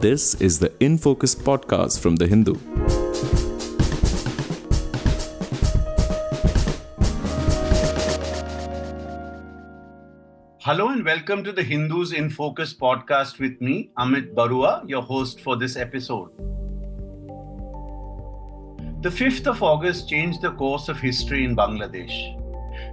This is the In Focus podcast from The Hindu. Hello and welcome to the Hindus in Focus podcast with me, Amit Barua, your host for this episode. The 5th of August changed the course of history in Bangladesh.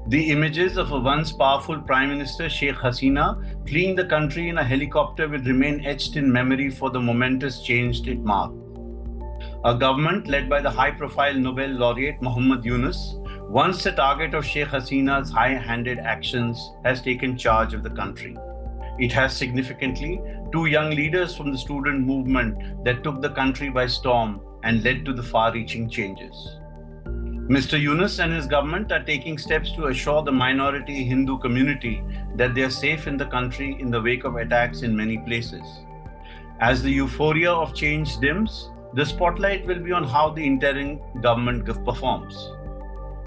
The images of a once powerful Prime Minister Sheikh Hasina fleeing the country in a helicopter will remain etched in memory for the momentous change it marked. A government led by the high-profile Nobel laureate Muhammad Yunus, once the target of Sheikh Hasina's high-handed actions, has taken charge of the country. It has significantly two young leaders from the student movement that took the country by storm and led to the far-reaching changes. Mr. Yunus and his government are taking steps to assure the minority Hindu community that they are safe in the country in the wake of attacks in many places. As the euphoria of change dims, the spotlight will be on how the interim government performs.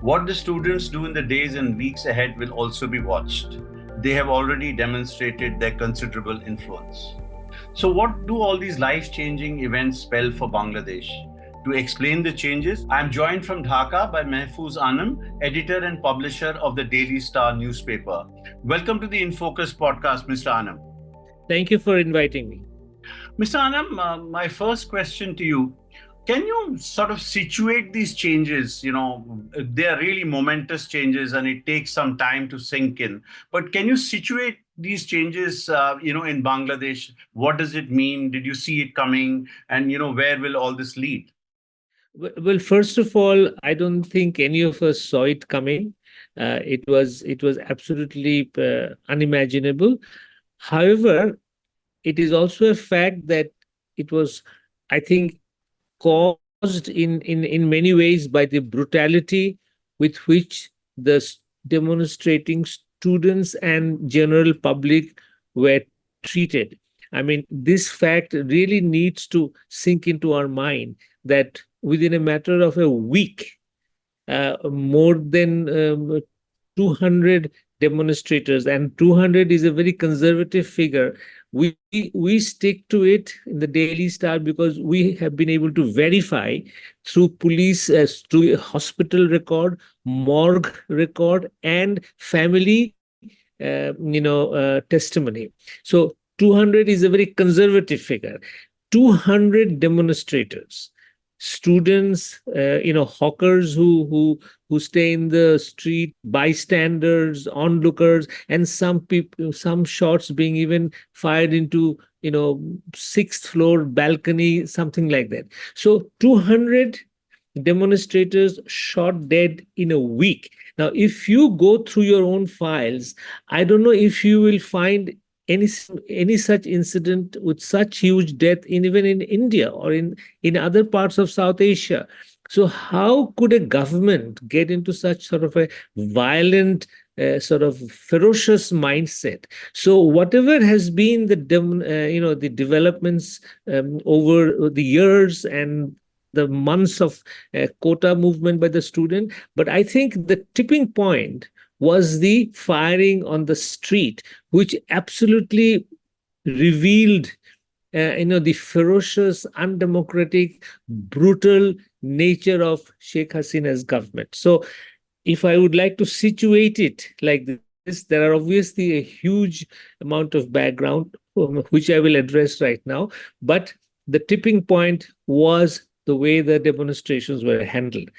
What the students do in the days and weeks ahead will also be watched. They have already demonstrated their considerable influence. So what do all these life-changing events spell for Bangladesh? To explain the changes, I am joined from Dhaka by Mahfouz Anam, editor and publisher of the Daily Star newspaper. Welcome to the In Focus podcast, Mr. Anam. Thank you for inviting me. Mr. Anam, my first question to you, can you sort of situate these changes? They are really momentous changes and it takes some time to sink in. But can you situate these changes, in Bangladesh? What does it mean? Did you see it coming? And, where will all this lead? Well, first of all, I don't think any of us saw it coming. It was absolutely unimaginable. However, it is also a fact that it was, I think, caused in many ways by the brutality with which the demonstrating students and general public were treated. I mean, this fact really needs to sink into our mind that within a matter of a week, more than 200 demonstrators, and 200 is a very conservative figure. We stick to it in the Daily Star because we have been able to verify through police, through hospital record, morgue record, and family, testimony. So 200 is a very conservative figure. 200 demonstrators, students, hawkers who stay in the street, bystanders, onlookers, and some shots being even fired into, sixth floor balcony, something like that. So 200 demonstrators shot dead in a week. Now, if you go through your own files, I don't know if you will find any such incident with such huge death even in India or in other parts of South Asia. So how could a government get into such sort of a violent, sort of ferocious mindset? So whatever has been the developments over the years and the months of quota movement by the student, but I think the tipping point was the firing on the street, which absolutely revealed, the ferocious, undemocratic, brutal nature of Sheikh Hasina's government. So if I would like to situate it like this, there are obviously a huge amount of background, which I will address right now. But the tipping point was the way the demonstrations were handled.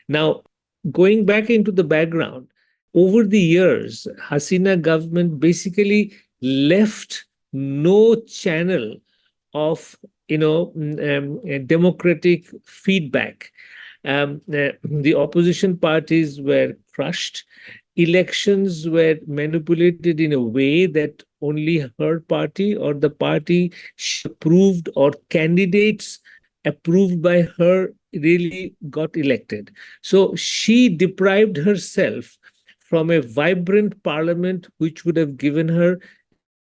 Now, going back into the background, over the years, Hasina government basically left no channel of democratic feedback. The opposition parties were crushed. Elections were manipulated in a way that only her party or the party she approved or candidates approved by her really got elected. So she deprived herself from a vibrant parliament which would have given her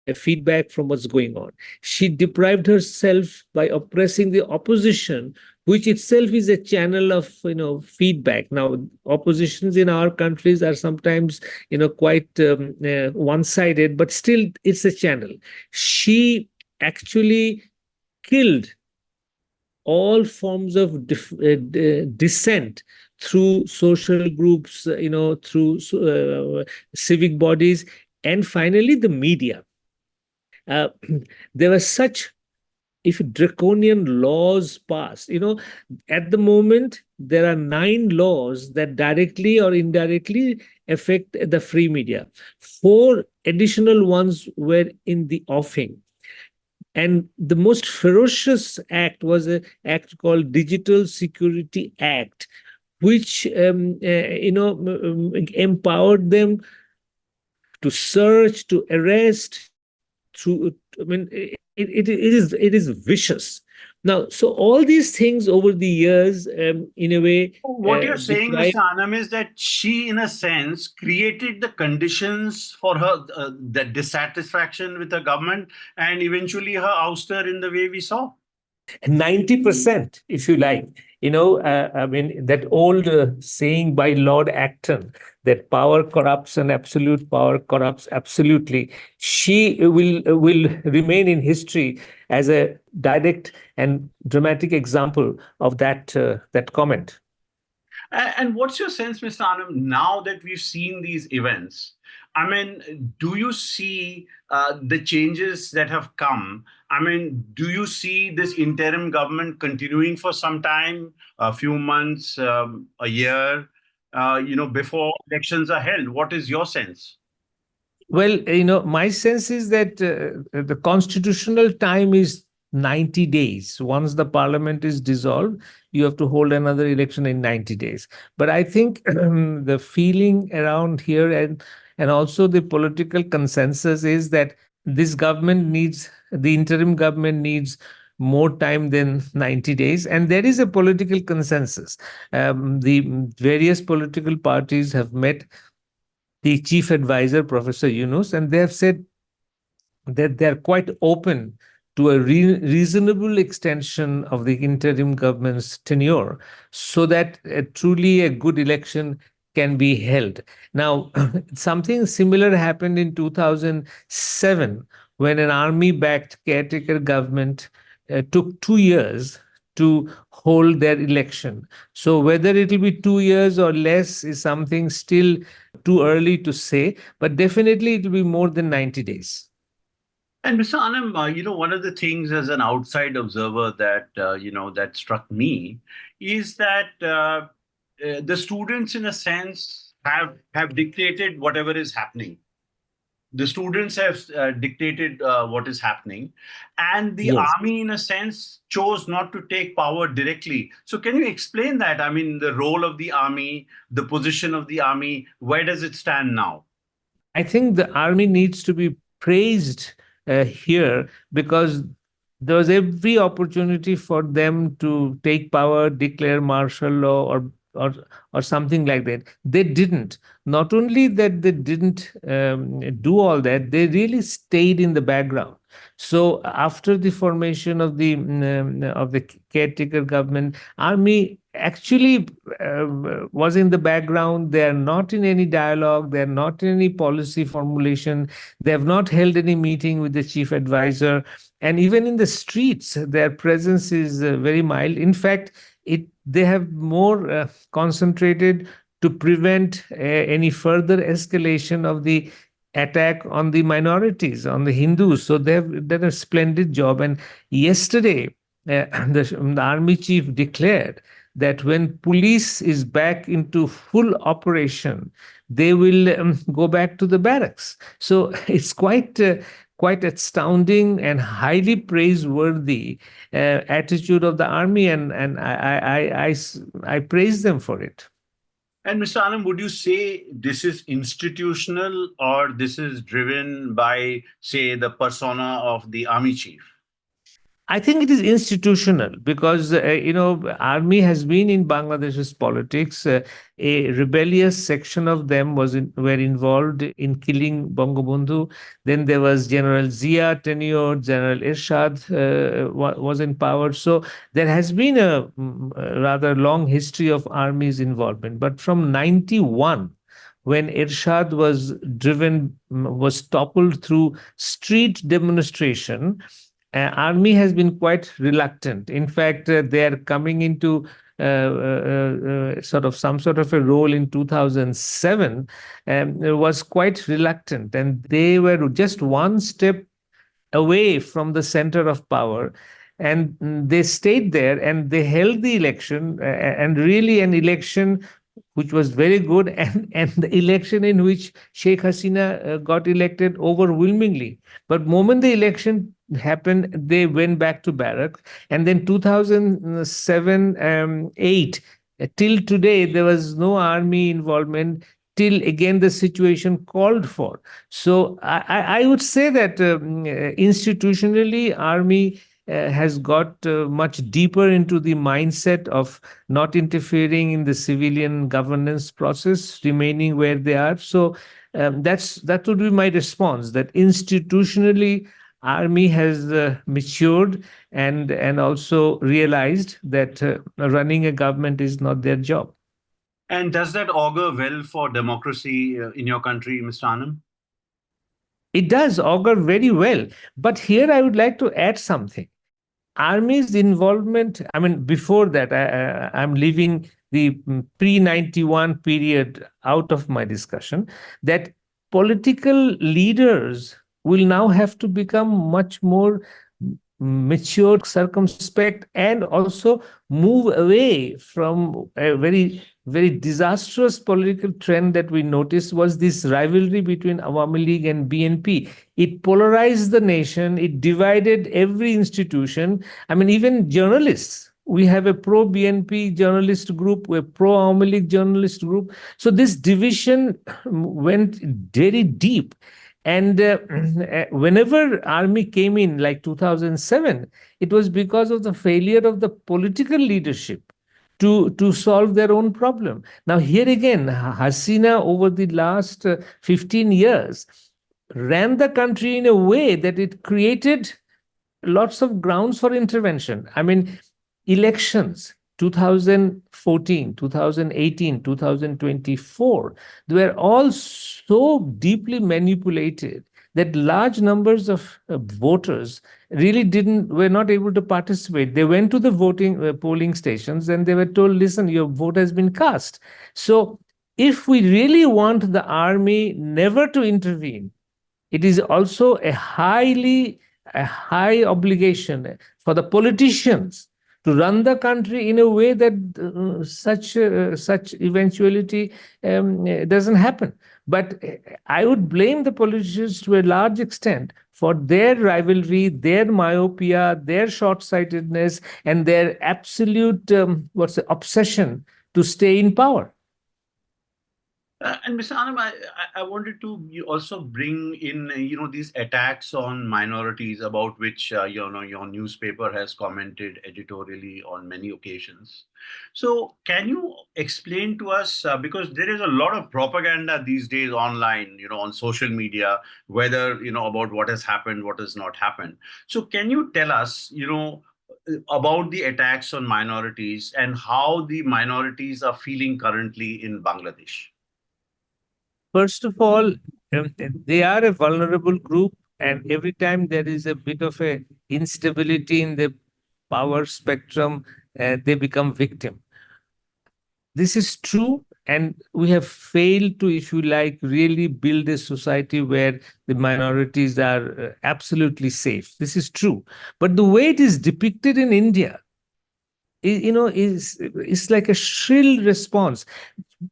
a feedback from what's going on. She deprived herself by oppressing the opposition, which itself is a channel of feedback. Now, oppositions in our countries are sometimes quite one-sided, but still it's a channel. She actually killed all forms of dissent through social groups, through civic bodies, and finally the media. Uh, there were such, if draconian laws passed. At the moment there are 9 laws that directly or indirectly affect the free media. 4 additional ones were in the offing, and the most ferocious act was an act called Digital Security Act, which empowered them to search, to arrest. Through, I mean, it is vicious. Now, so all these things over the years, in a way, What you're saying, deprive. Mr. Anam, is that she, in a sense, created the conditions for her the dissatisfaction with the government and eventually her ouster in the way we saw. 90%, if you like. I mean, that old saying by Lord Acton, that power corrupts and absolute power corrupts absolutely. She will remain in history as a direct and dramatic example of that comment. And what's your sense, Mr. Anam, now that we've seen these events? I mean, do you see the changes that have come? I mean, do you see this interim government continuing for some time, a few months, a year, before elections are held? What is your sense? Well, my sense is that the constitutional time is 90 days. Once the parliament is dissolved, you have to hold another election in 90 days. But I think the feeling around here, and also the political consensus, is that the interim government needs more time than 90 days. And there is a political consensus. The various political parties have met the chief advisor, Professor Yunus, and they have said that they're quite open to a reasonable extension of the interim government's tenure so that truly a good election can be held. Now, something similar happened in 2007 when an army backed caretaker government took 2 years to hold their election. So, whether it will be 2 years or less is something still too early to say, but definitely it will be more than 90 days. And Mr. Anam, one of the things as an outside observer that that struck me is that the students, in a sense, have dictated whatever is happening. The students have dictated what is happening, and the Yes. army, in a sense, chose not to take power directly. So, can you explain that? I mean, the role of the army, the position of the army, where does it stand now? I think the army needs to be praised here, because there was every opportunity for them to take power, declare martial law, or or something like that. They didn't. Not only that they didn't do all that, they really stayed in the background. So after the formation of the caretaker government, army actually was in the background. They are not in any dialogue. They are not in any policy formulation. They have not held any meeting with the chief advisor. And even in the streets, their presence is very mild. In fact, they have more concentrated to prevent any further escalation of the attack on the minorities, on the Hindus. So they have done a splendid job. And yesterday, the army chief declared that when police is back into full operation, they will go back to the barracks. So it's quite astounding and highly praiseworthy attitude of the army, and I praise them for it. And Mr. Anand, would you say this is institutional or this is driven by, say, the persona of the army chief? I think it is institutional because army has been in Bangladesh's politics. A rebellious section of them were involved in killing Bangabandhu. Then there was General Zia tenured, General Irshad was in power. So there has been a rather long history of army's involvement. But from 91, when Irshad was toppled through street demonstration, army has been quite reluctant. In fact, they are coming into sort of some sort of a role in 2007, was quite reluctant, and they were just one step away from the center of power. And they stayed there and they held the election, and really an election which was very good, and the election in which Sheikh Hasina got elected overwhelmingly. But moment the election happened, they went back to barracks. And then 2007, 8, till today, there was no army involvement till again the situation called for. So I would say that institutionally, army has got much deeper into the mindset of not interfering in the civilian governance process, remaining where they are. So that would be my response. That institutionally, army has matured and also realized that running a government is not their job. And does that augur well for democracy in your country, Mr. Anand? It does augur very well. But here I would like to add something. Army's involvement, I mean, before that, I'm leaving the pre 91 period out of my discussion, that political leaders will now have to become much more mature, circumspect, and also move away from a very, very disastrous political trend that we noticed was this rivalry between Awami League and BNP. It polarized the nation, it divided every institution. I mean, even journalists. We have a pro BNP journalist group, a pro Awami League journalist group. So this division went very deep. And whenever army came in, like 2007, it was because of the failure of the political leadership to solve their own problem. Now, here again, Hasina, over the last 15 years, ran the country in a way that it created lots of grounds for intervention. I mean, elections, 2014, 2018, 2024, they were all so deeply manipulated that large numbers of voters really were not able to participate. They went to the polling stations and they were told, listen, your vote has been cast. So if we really want the army never to intervene, it is also a high obligation for the politicians to run the country in a way that such eventuality doesn't happen. But I would blame the politicians to a large extent for their rivalry, their myopia, their short-sightedness, and their absolute obsession to stay in power. And Mr. Anam, I wanted to also bring in, these attacks on minorities about which, your newspaper has commented editorially on many occasions. So can you explain to us, because there is a lot of propaganda these days online, on social media, whether, about what has happened, what has not happened. So can you tell us, about the attacks on minorities and how the minorities are feeling currently in Bangladesh? First of all, they are a vulnerable group, and every time there is a bit of a instability in the power spectrum, they become victim. This is true, and we have failed to, if you like, really build a society where the minorities are absolutely safe. This is true. But the way it is depicted in India, is like a shrill response.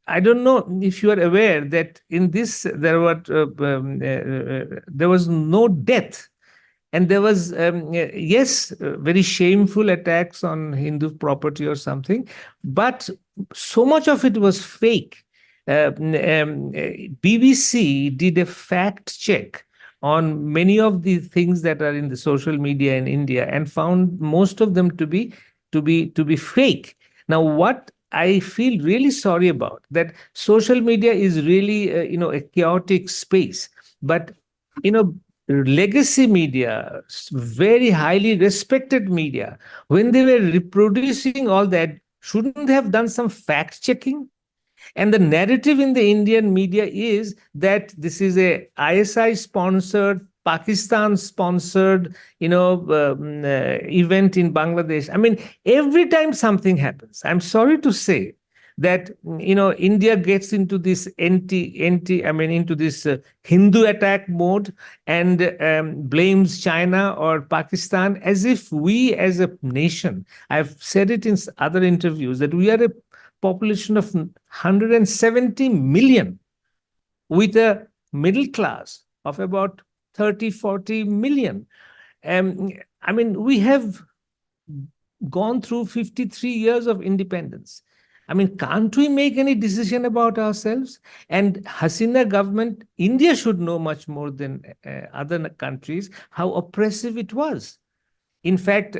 I don't know if you are aware that in this there was no death, and there was very shameful attacks on Hindu property or something, but so much of it was fake. BBC did a fact check on many of the things that are in the social media in India and found most of them to be fake. Now, what I feel really sorry about that social media is really a chaotic space, but legacy media, very highly respected media, when they were reproducing all that, shouldn't they have done some fact checking? And the narrative in the Indian media is that this is a ISI sponsored Pakistan-sponsored, event in Bangladesh. I mean, every time something happens, I'm sorry to say that India gets into this into this Hindu attack mode and blames China or Pakistan as if we as a nation. I've said it in other interviews that we are a population of 170 million with a middle class of about 30-40 million. I mean, we have gone through 53 years of independence. I mean, can't we make any decision about ourselves? And Hasina government, India should know much more than other countries how oppressive it was. In fact,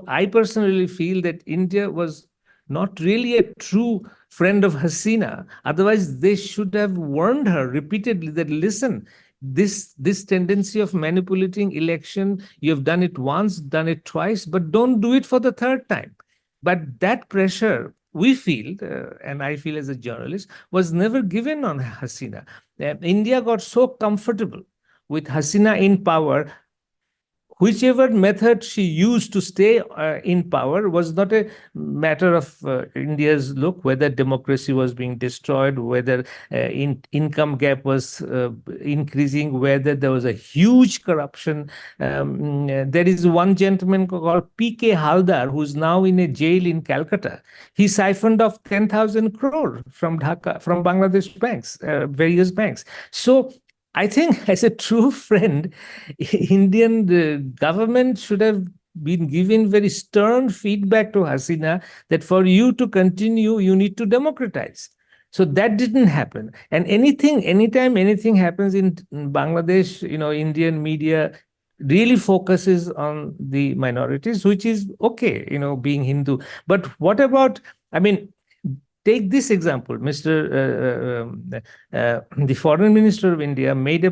I personally feel that India was not really a true friend of Hasina. Otherwise, they should have warned her repeatedly that, listen, this tendency of manipulating election, you have done it once, done it twice, but don't do it for the third time. But that pressure, we feel, and I feel as a journalist, was never given on Hasina. India got so comfortable with Hasina in power. Whichever method she used to stay in power was not a matter of India's look, whether democracy was being destroyed, whether income gap was increasing, whether there was a huge corruption. There is one gentleman called P.K. Haldar, who's now in a jail in Calcutta. He siphoned off 10,000 crore from Dhaka, from Bangladesh banks, various banks. So I think as a true friend, Indian government should have been given very stern feedback to Hasina that for you to continue, you need to democratize. So that didn't happen. And anytime anything happens in Bangladesh, Indian media really focuses on the minorities, which is okay, being Hindu. But what about, I mean, take this example, the foreign minister of India made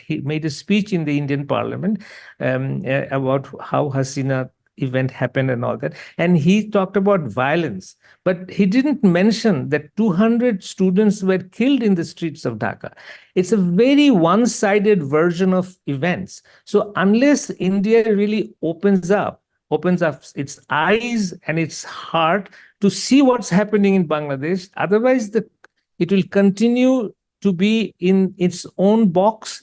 he made a speech in the Indian Parliament about how Hasina event happened and all that, and he talked about violence, but he didn't mention that 200 students were killed in the streets of Dhaka. It's a very one-sided version of events. So unless India really opens up its eyes and its heart to see what's happening in Bangladesh. Otherwise, it will continue to be in its own box,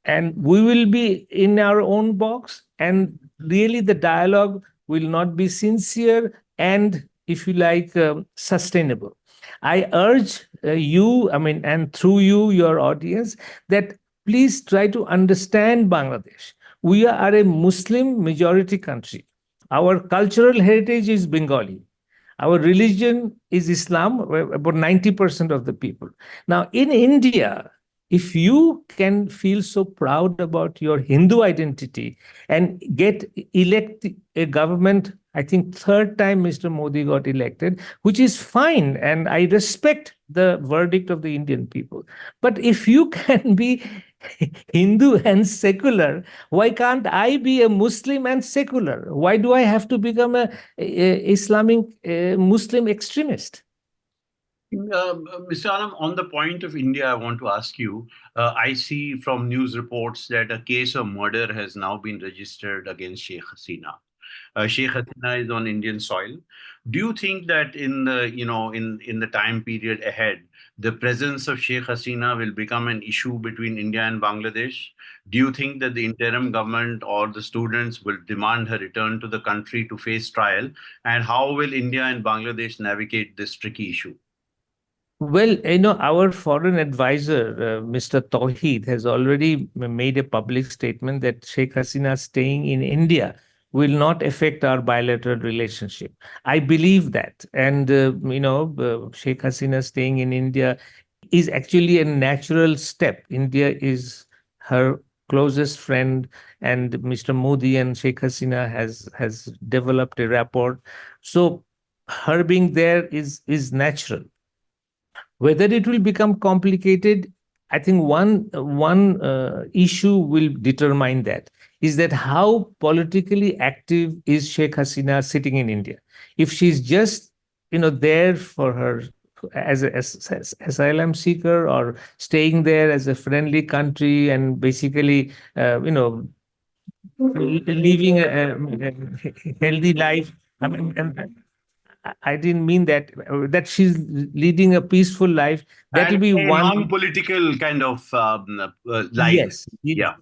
and we will be in our own box. And really, the dialogue will not be sincere and, if you like, sustainable. I urge and through you, your audience, that please try to understand Bangladesh. We are a Muslim majority country. Our cultural heritage is Bengali. Our religion is Islam, about 90% of the people. Now, in India, if you can feel so proud about your Hindu identity and elect a government, I think third time Mr. Modi got elected, which is fine, and I respect the verdict of the Indian people. But if you can be Hindu and secular, why can't I be a Muslim and secular? Why do I have to become a Islamic Muslim extremist? Mr. Alam, on the point of India, I want to ask you, I see from news reports that a case of murder has now been registered against Sheikh Hasina. Sheikh Hasina is on Indian soil. Do you think that in the time period ahead, the presence of Sheikh Hasina will become an issue between India and Bangladesh? Do you think that the interim government or the students will demand her return to the country to face trial? And how will India and Bangladesh navigate this tricky issue? Well, our foreign advisor, Mr. Tawheed, has already made a public statement that Sheikh Hasina staying in India will not affect our bilateral relationship. I believe that. And, Sheikh Hasina staying in India is actually a natural step. India is her closest friend, and Mr. Modi and Sheikh Hasina has developed a rapport. So her being there is natural. Whether it will become complicated, I think one issue will determine that, is that how politically active is Sheikh Hasina sitting in India. If she's just there for as asylum seeker, or staying there as a friendly country and basically, living a healthy life. I mean, and I didn't mean that she's leading a peaceful life. That will And be a one. non-political kind of life. Yes, yes. Yeah.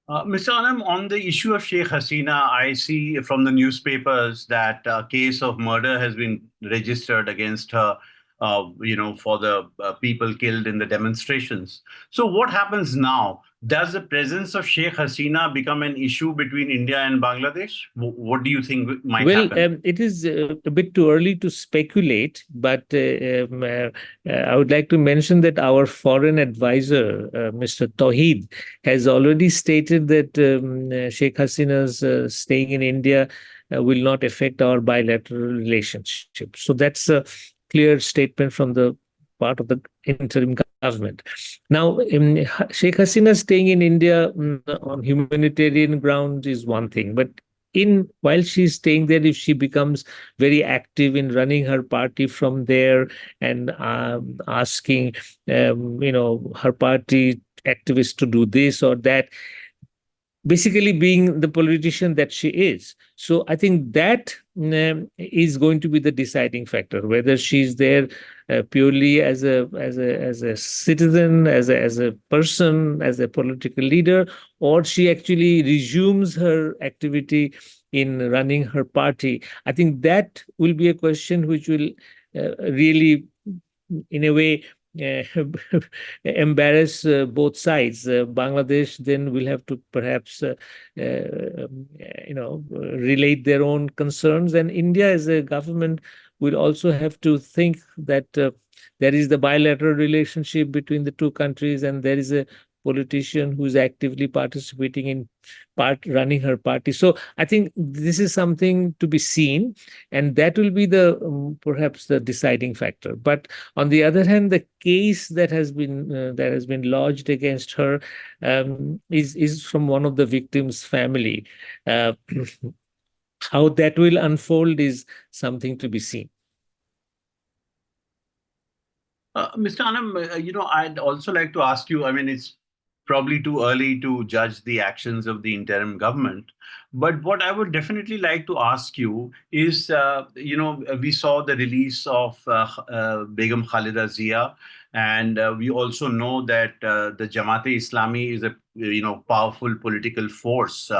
Mr. Anam, on the issue of Sheikh Hasina, I see from the newspapers that a case of murder has been registered against her, for the people killed in the demonstrations. So what happens now? Does the presence of Sheikh Hasina become an issue between India and Bangladesh? What do you think might Well, happen? it is a bit too early to speculate, but I would like to mention that our foreign advisor, Mr. Tawheed, has already stated that Sheikh Hasina's staying in India will not affect our bilateral relationship. So that's a clear statement from the part of the interim government. Now, Sheikh Hasina staying in India on humanitarian grounds is one thing, but while she's staying there, if she becomes very active in running her party from there and asking her party activists to do this or that, basically being the politician that she is. So I think that is going to be the deciding factor, whether she's there purely as a citizen, as a person, as a political leader, or she actually resumes her activity in running her party. I think that will be a question which will really, in a way, uh, embarrass both sides. Bangladesh then will have to perhaps, relate their own concerns, and India as a government will also have to think that there is the bilateral relationship between the two countries, and there is a politician who is actively participating in running her party. So I think this is something to be seen, and that will be the perhaps the deciding factor. But on the other hand, the case that has been lodged against her is from one of the victims' family. Uh, how that will unfold is something to be seen. Mr. Anam, I'd also like to ask you, I mean, it's probably too early to judge the actions of the interim government. But what I would definitely like to ask you is, we saw the release of Begum Khalida Zia, and we also know that the Jamaat-e-Islami is a powerful political force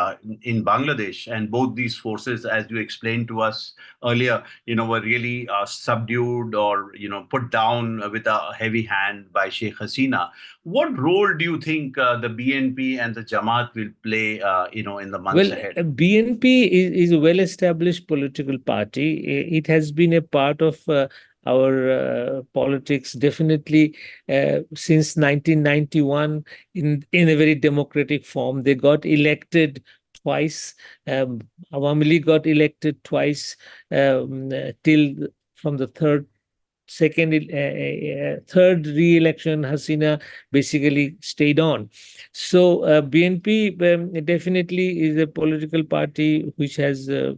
in Bangladesh, and both these forces, as you explained to us earlier, were really subdued or put down with a heavy hand by Sheikh Hasina. What role do you think the BNP and the Jamaat will play, in the months Well, ahead? BNP is a well-established political party. It has been a part of our politics definitely since 1991 in a very democratic form. They got elected twice. Awami League got elected twice till from the third re-election, Hasina basically stayed on. So BNP definitely is a political party which has a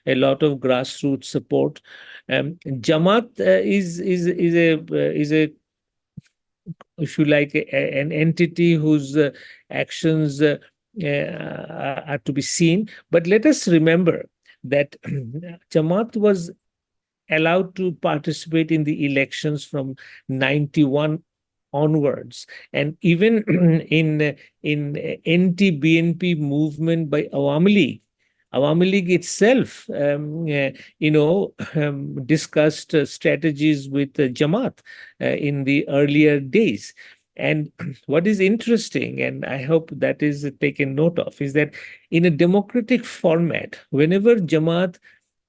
lot of grassroots support. Jamaat is a, if you like, an entity whose actions are to be seen. But let us remember that Jamaat was allowed to participate in the elections from 91 onwards, and even in anti-BNP movement by Awami League itself, discussed strategies with Jamaat in the earlier days. And what is interesting, and I hope that is taken note of, is that in a democratic format, whenever Jamaat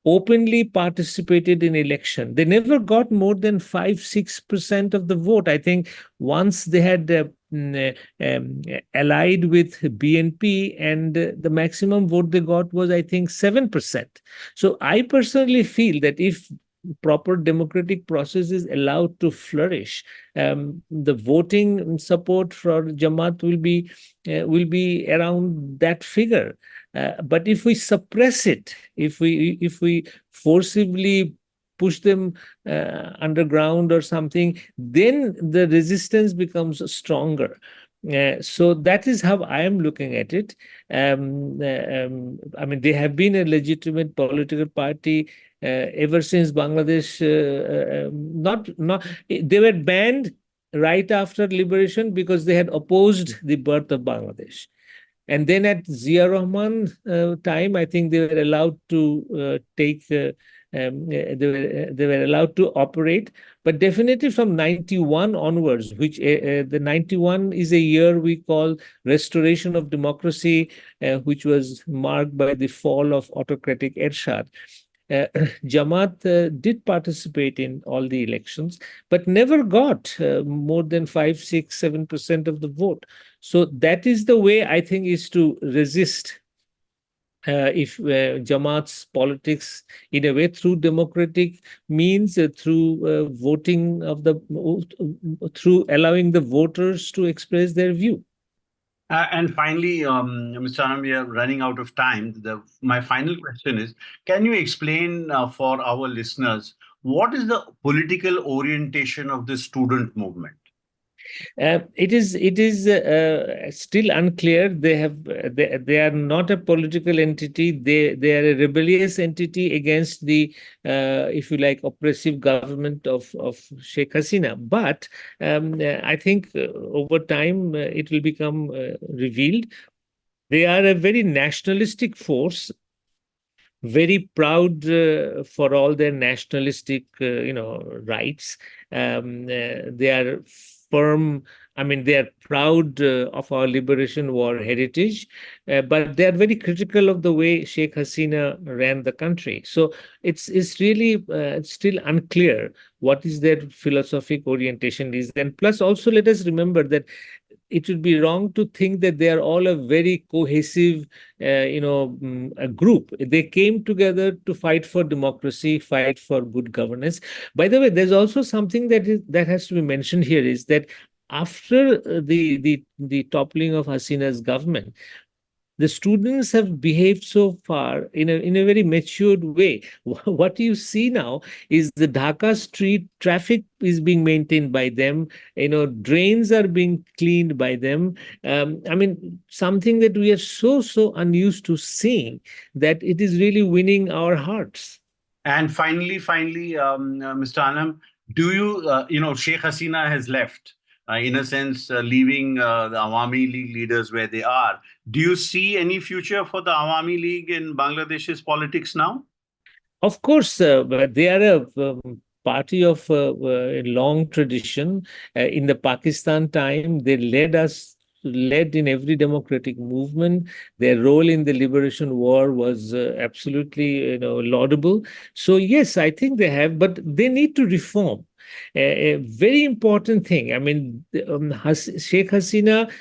openly participated in election, they never got more than 5-6% of the vote. I think once they had allied with BNP, and the maximum vote they got was, I think, 7%. So I personally feel that if proper democratic process is allowed to flourish, the voting support for Jamaat will be around that figure. But if we suppress it, if we forcibly push them underground or something, then the resistance becomes stronger. So that is how I am looking at it. I mean, they have been a legitimate political party ever since Bangladesh. Not they were banned right after liberation because they had opposed the birth of Bangladesh. And then at Zia Rahman time, I think they were allowed to they were allowed to operate. But definitely from 91 onwards, which the 91 is a year we call restoration of democracy, which was marked by the fall of autocratic Ershad. Jamaat did participate in all the elections, but never got more than 5, 6, 7% of the vote. So that is the way I think is to resist if Jamaat's politics in a way through democratic means, through voting of the, through allowing the voters to express their view. And finally, Mr. Anand, we are running out of time. My final question is, can you explain for our listeners what is the political orientation of the student movement? It is still unclear. They are not a political entity. They are a rebellious entity against the if you like oppressive government of Sheikh Hasina. But I think over time it will become revealed. They are a very nationalistic force, very proud for all their nationalistic rights. They are firm. I mean, they are proud of our liberation war heritage, but they are very critical of the way Sheikh Hasina ran the country. So it's really still unclear what is their philosophic orientation is. And plus, also let us remember that it would be wrong to think that they are all a very cohesive, a group. They came together to fight for democracy, fight for good governance. By the way, there's also something that has to be mentioned here is that after the toppling of Hasina's government, the students have behaved so far in a very matured way. What you see now is the Dhaka street traffic is being maintained by them. Drains are being cleaned by them. I mean, something that we are so unused to seeing, that it is really winning our hearts. And finally, Mr. Anam, do you, Sheikh Hasina has left, in a sense, leaving the Awami League leaders where they are. Do you see any future for the Awami League in Bangladesh's politics now? Of course, but they are a party of a long tradition. In the Pakistan time, they led in every democratic movement. Their role in the liberation war was absolutely laudable. So yes, I think they have, but they need to reform. A very important thing. I mean, Sheikh Hasina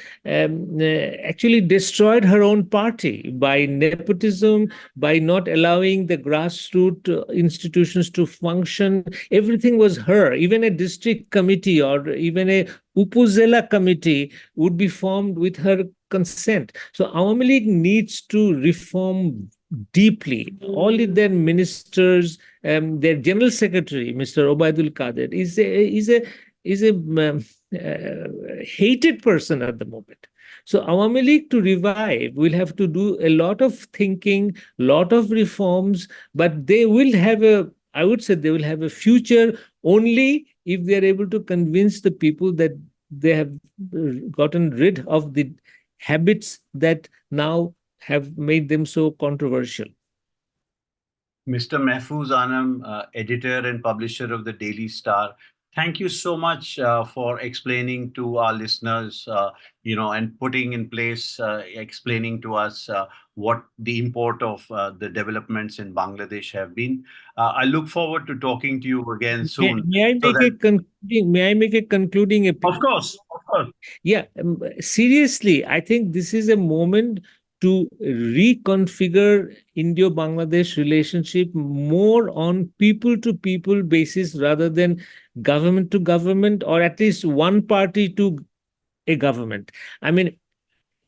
actually destroyed her own party by nepotism, by not allowing the grassroots institutions to function. Everything was her. Even a district committee or even a Upuzela committee would be formed with her consent. So Awami League needs to reform deeply. All of their ministers, their general secretary, Mr. Obaidul Qadir, is a hated person at the moment. So Awami League to revive will have to do a lot of thinking, lot of reforms, but they will have I would say they will have a future only if they are able to convince the people that they have gotten rid of the habits that now have made them so controversial. Mr. Mahfouz Anam, editor and publisher of the Daily Star, thank you so much for explaining to our listeners, and putting in place, explaining to us what the import of the developments in Bangladesh have been. I look forward to talking to you again soon. May I make a concluding opinion? Of course. Yeah, seriously, I think this is a moment to reconfigure Indo-Bangladesh relationship more on people-to-people basis rather than government to government, or at least one party to a government. I mean,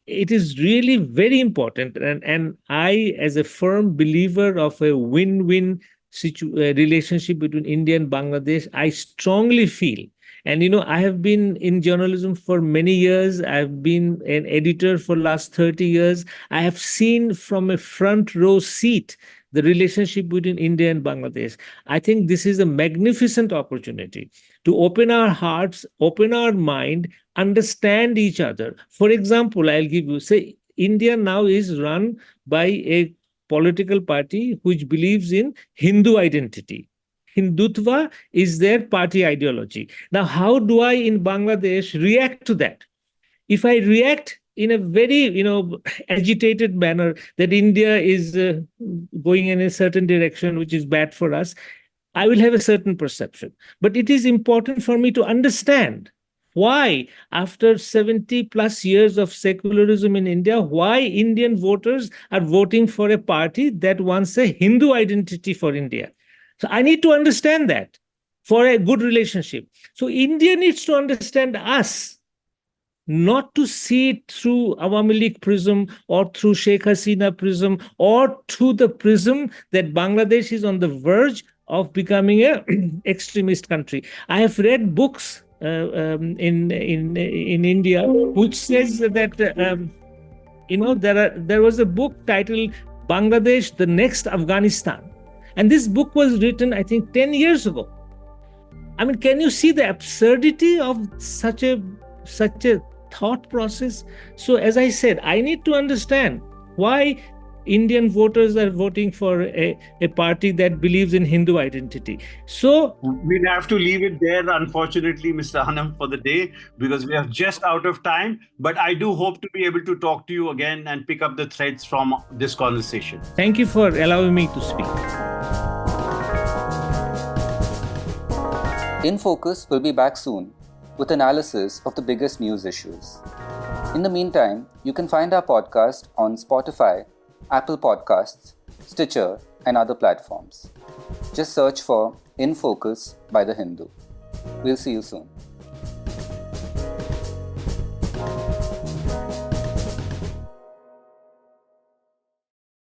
it is really very important. And I, as a firm believer of a win-win relationship between India and Bangladesh, I strongly feel. And I have been in journalism for many years. I've been an editor for last 30 years. I have seen from a front row seat the relationship between India and Bangladesh. I think this is a magnificent opportunity to open our hearts, open our mind, understand each other. For example, I'll give you, say, India now is run by a political party which believes in Hindu identity. Hindutva is their party ideology. Now, how do I in Bangladesh react to that? If I react in a very, agitated manner that India is going in a certain direction which is bad for us, I will have a certain perception. But it is important for me to understand why, after 70 plus years of secularism in India, why Indian voters are voting for a party that wants a Hindu identity for India. So I need to understand that for a good relationship. So India needs to understand us, not to see it through Awami League prism or through Sheikh Hasina prism or through the prism that Bangladesh is on the verge of becoming an extremist country. I have read books in India which says that there was a book titled Bangladesh, the Next Afghanistan. And this book was written, I think, 10 years ago. I mean, can you see the absurdity of such a thought process? So, as I said, I need to understand why Indian voters are voting for a party that believes in Hindu identity. So we'll have to leave it there, unfortunately, Mr. Hanam, for the day, because we are just out of time. But I do hope to be able to talk to you again and pick up the threads from this conversation. Thank you for allowing me to speak. In Focus will be back soon with analysis of the biggest news issues. In the meantime, you can find our podcast on Spotify, Apple Podcasts, Stitcher, and other platforms. Just search for In Focus by The Hindu. We'll see you soon.